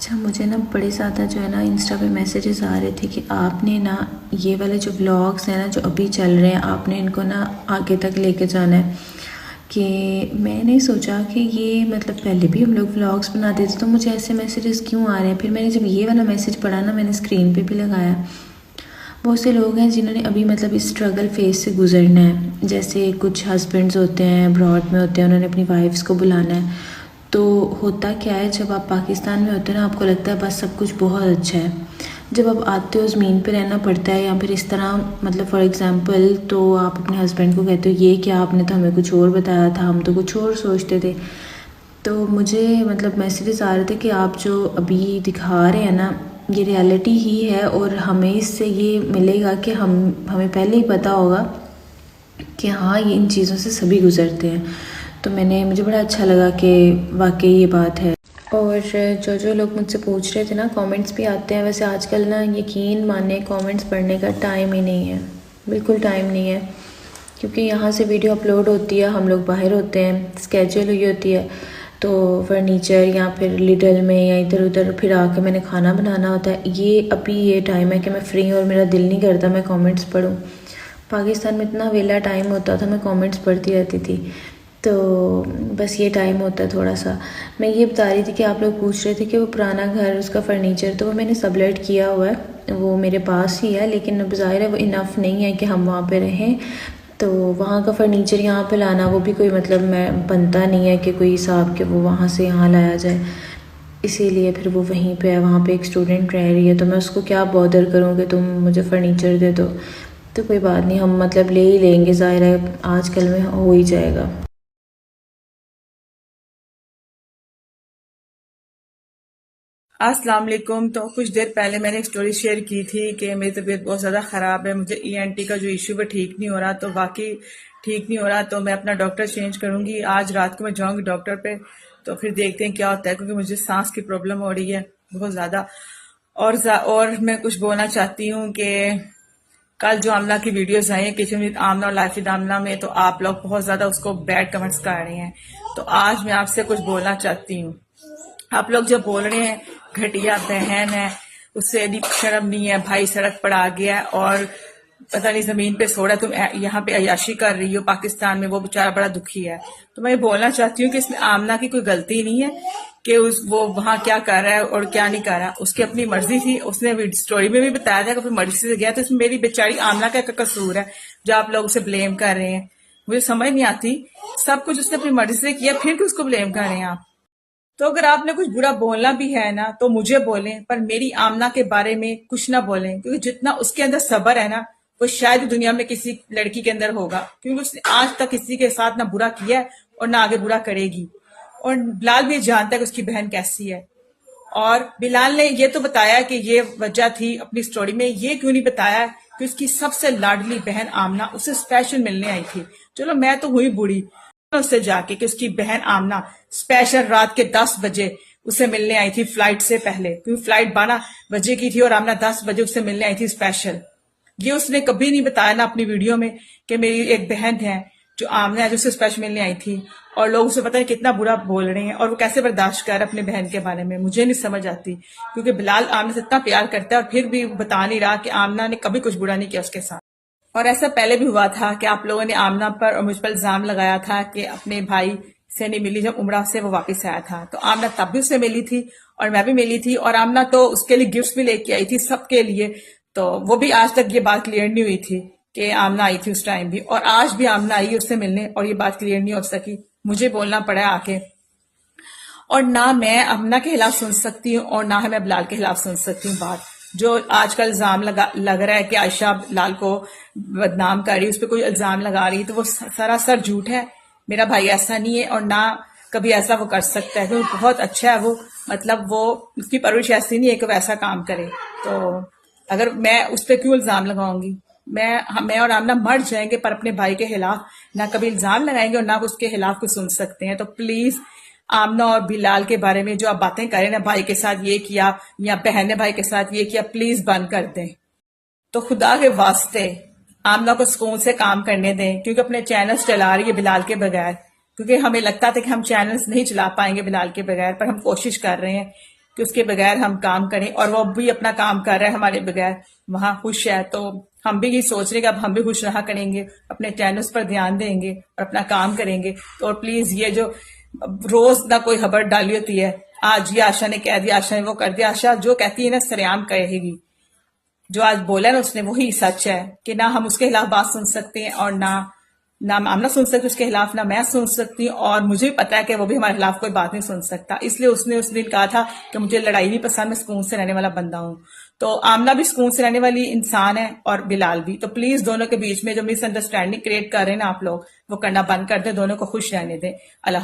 अच्छा, मुझे ना बड़े ज़्यादा जो है ना इंस्टा पे मैसेजेस आ रहे थे कि आपने ना ये वाले जो व्लॉग्स हैं ना जो अभी चल रहे हैं, आपने इनको ना आगे तक लेके जाना है। कि मैंने सोचा कि ये मतलब पहले भी हम लोग व्लॉग्स बनाते थे तो मुझे ऐसे मैसेजेस क्यों आ रहे हैं। फिर मैंने जब ये वाला मैसेज पढ़ा ना, मैंने स्क्रीन पे भी लगाया। बहुत से लोग हैं जिन्होंने अभी मतलब इस स्ट्रगल फेज से गुजरना है। जैसे कुछ हस्बैंड्स होते हैं अब्रॉड में होते हैं, उन्होंने अपनी वाइफ्स को बुलाना है। तो होता क्या है, जब आप पाकिस्तान में होते हो ना, आपको लगता है बस सब कुछ बहुत अच्छा है। जब आप आते हो ज़मीन पे रहना पड़ता है, या फिर इस तरह मतलब फॉर एग्ज़ाम्पल तो आप अपने हस्बैंड को कहते हो ये क्या, आपने तो हमें कुछ और बताया था, हम तो कुछ और सोचते थे। तो मुझे मतलब मैसेजेस आ रहे थे कि आप जो अभी दिखा रहे हैं ना, ये रियलिटी ही है और हमें इससे ये मिलेगा कि हमें पहले ही पता होगा कि हाँ ये इन चीज़ों से सभी गुज़रते हैं। तो मुझे बड़ा अच्छा लगा कि वाकई ये बात है। और जो लोग मुझसे पूछ रहे थे ना, कमेंट्स भी आते हैं। वैसे आजकल ना यकीन माने कमेंट्स पढ़ने का टाइम ही नहीं है, बिल्कुल टाइम नहीं है। क्योंकि यहाँ से वीडियो अपलोड होती है, हम लोग बाहर होते हैं, स्केड्यूल हुई होती है, तो फर्नीचर या फिर लिडल में या इधर उधर फिर आके मैंने खाना बनाना होता है। ये अभी ये टाइम है कि मैं फ्री हूँ और मेरा दिल नहीं करता मैं कमेंट्स पढूं। पाकिस्तान में इतना वेला टाइम होता था, मैं कमेंट्स पढ़ती रहती थी। तो बस ये टाइम होता है थोड़ा सा। मैं ये बता रही थी कि आप लोग पूछ रहे थे कि वो पुराना घर, उसका फ़र्नीचर, तो वो मैंने सबलेट किया हुआ है, वो मेरे पास ही है। लेकिन अब ज़ाहिर है वो इनफ नहीं है कि हम वहाँ पे रहें। तो वहाँ का फ़र्नीचर यहाँ पे लाना, वो भी कोई मतलब मैं बनता नहीं है कि कोई हिसाब के वो वहाँ से यहाँ लाया जाए। इसीलिए फिर वो वहीं पे है, वहाँ पे एक स्टूडेंट रह रही है, तो मैं उसको क्या बॉदर करूँ कि तुम मुझे फ़र्नीचर दे दो। तो कोई बात नहीं, हम मतलब ले ही लेंगे, ज़ाहिर है आजकल में हो ही जाएगा। अस्सलाम वालेकुम। तो कुछ देर पहले मैंने एक स्टोरी शेयर की थी कि मेरी तबीयत बहुत ज़्यादा ख़राब है, मुझे ईएनटी का जो इशू है ठीक नहीं हो रहा। तो वाकई ठीक नहीं हो रहा, तो मैं अपना डॉक्टर चेंज करूंगी। आज रात को मैं जाऊंगी डॉक्टर पे, तो फिर देखते हैं क्या होता है, क्योंकि मुझे सांस की प्रॉब्लम हो रही है बहुत ज़्यादा। और मैं कुछ बोलना चाहती हूँ कि कल जो आमना की वीडियोस आई है किचन विद आमना और लाइफ विद आमना में, तो आप लोग बहुत ज़्यादा उसको बैड कमेंट्स कर रहे हैं। तो आज मैं आपसे कुछ बोलना चाहती हूँ। आप लोग जब बोल रहे हैं घटिया बहन है, उससे यदि शर्म नहीं है, भाई सड़क पर आ गया है और पता नहीं जमीन पे सो रहा है, तुम यहाँ पे अय्याशी कर रही हो पाकिस्तान में, वो बेचारा बड़ा दुखी है। तो मैं ये बोलना चाहती हूँ कि इसमें आमना की कोई गलती नहीं है कि वो वहां क्या कर रहा है और क्या नहीं कर रहा। उसकी अपनी मर्जी थी, उसने स्टोरी में भी बताया था कि अपनी मर्जी से गया। तो इसमें मेरी बेचारी आमना का कसूर है जो आप लोग उसे ब्लेम कर रहे हैं? मुझे समझ नहीं आती। सब कुछ उसने अपनी मर्जी से किया, फिर क्यों उसको ब्लेम कर रहे हैं आप? तो अगर आपने कुछ बुरा बोलना भी है ना तो मुझे बोलें, पर मेरी आमना के बारे में कुछ ना बोलें, क्योंकि जितना उसके अंदर सब्र है ना, वो शायद दुनिया में किसी लड़की के अंदर होगा, क्योंकि उसने आज तक किसी के साथ ना बुरा किया है और ना आगे बुरा करेगी। और बिलाल भी जानता है कि उसकी बहन कैसी है। और बिलाल ने ये तो बताया कि ये वजह थी अपनी स्टोरी में, ये क्यों नहीं बताया कि उसकी सबसे लाडली बहन आमना उसे स्पेशल मिलने आई थी। चलो मैं तो हुई बूढ़ी, उससे जाके कि उसकी बहन आमना स्पेशल रात के 10 बजे उसे मिलने आई थी फ्लाइट से पहले, क्योंकि फ्लाइट 12 बजे की थी और आमना 10 बजे उससे मिलने आई थी स्पेशल। ये उसने कभी नहीं बताया ना अपनी वीडियो में कि मेरी एक बहन है जो आमना है, जो उससे स्पेशल मिलने आई थी। और लोग उसे पता नहीं कितना बुरा बोल रहे हैं, और वो कैसे बर्दाश्त कर रहा है अपने बहन के बारे में, मुझे नहीं समझ आती। क्योंकि बिलाल आमना से इतना प्यार करता है और फिर भी बता नहीं रहा कि आमना ने कभी कुछ बुरा नहीं किया उसके साथ। और ऐसा पहले भी हुआ था कि आप लोगों ने आमना पर और मुझ पर इल्जाम लगाया था कि अपने भाई से नहीं मिली, जब उमरा से वो वापस आया था। तो आमना तब भी उससे मिली थी और मैं भी मिली थी, और आमना तो उसके लिए गिफ्ट्स भी लेके आई थी सबके लिए। तो वो भी आज तक ये बात क्लियर नहीं हुई थी कि आमना आई थी उस टाइम भी, और आज भी आमना आई उससे मिलने और ये बात क्लियर नहीं हो सकी। मुझे बोलना पड़ा आके। और ना मैं अमना के खिलाफ सुन सकती हूँ और ना ही मैं बिलाल के खिलाफ सुन सकती हूँ बात। जो आजकल इल्जाम लग रहा है कि आयशा बिलाल को बदनाम कर रही है, उस पर कोई इल्जाम लगा रही है, तो वो सरासर झूठ है। मेरा भाई ऐसा नहीं है और ना कभी ऐसा वो कर सकता है, क्योंकि बहुत अच्छा है वो। मतलब वो, उसकी परवरिश ऐसी नहीं है कि वो ऐसा काम करे। तो अगर मैं उस पर क्यों इल्जाम लगाऊंगी? मैं और आमना मर जाएंगे पर अपने भाई के खिलाफ ना कभी इल्जाम लगाएंगे और ना उसके खिलाफ कुछ सुन सकते हैं। तो प्लीज आमना और बिलाल के बारे में जो आप बातें करें ना, भाई के साथ ये किया या बहन ने भाई के साथ ये किया, प्लीज बंद कर दें। तो खुदा के वास्ते आमना को सुकून से काम करने दें, क्योंकि अपने चैनल्स चला रही है बिलाल के बगैर। क्योंकि हमें लगता था कि हम चैनल्स नहीं चला पाएंगे बिलाल के बगैर, पर हम कोशिश कर रहे हैं कि उसके बगैर हम काम करें, और वो भी अपना काम कर रहा है हमारे बगैर, वहां खुश है। तो हम भी ये सोच रहे हैं कि अब हम भी खुश रहा करेंगे, अपने चैनल्स पर ध्यान देंगे और अपना काम करेंगे। तो प्लीज ये जो रोज ना कोई खबर डाली होती है, आज ये आशा ने कह दिया, आशा ने वो कर दिया, आशा जो कहती है ना सरेआम कहेगी। जो आज बोला है ना उसने वही सच है कि ना हम उसके खिलाफ बात सुन सकते हैं और ना हम ना सुन सकते उसके खिलाफ, ना मैं सुन सकती, और मुझे भी पता है कि वो भी हमारे खिलाफ कोई बात नहीं सुन सकता। इसलिए उसने उस दिन कहा था कि मुझे लड़ाई नहीं पसंद, मैं सुकून से रहने वाला बंदा हूं। तो आमना भी सुकून से रहने वाली इंसान है और बिलाल भी। तो प्लीज दोनों के बीच में जो मिसअंडरस्टैंडिंग क्रिएट कर रहे हैं ना आप लोग, वो करना बंद कर दे, दोनों को खुश रहने दें। अल्लाह।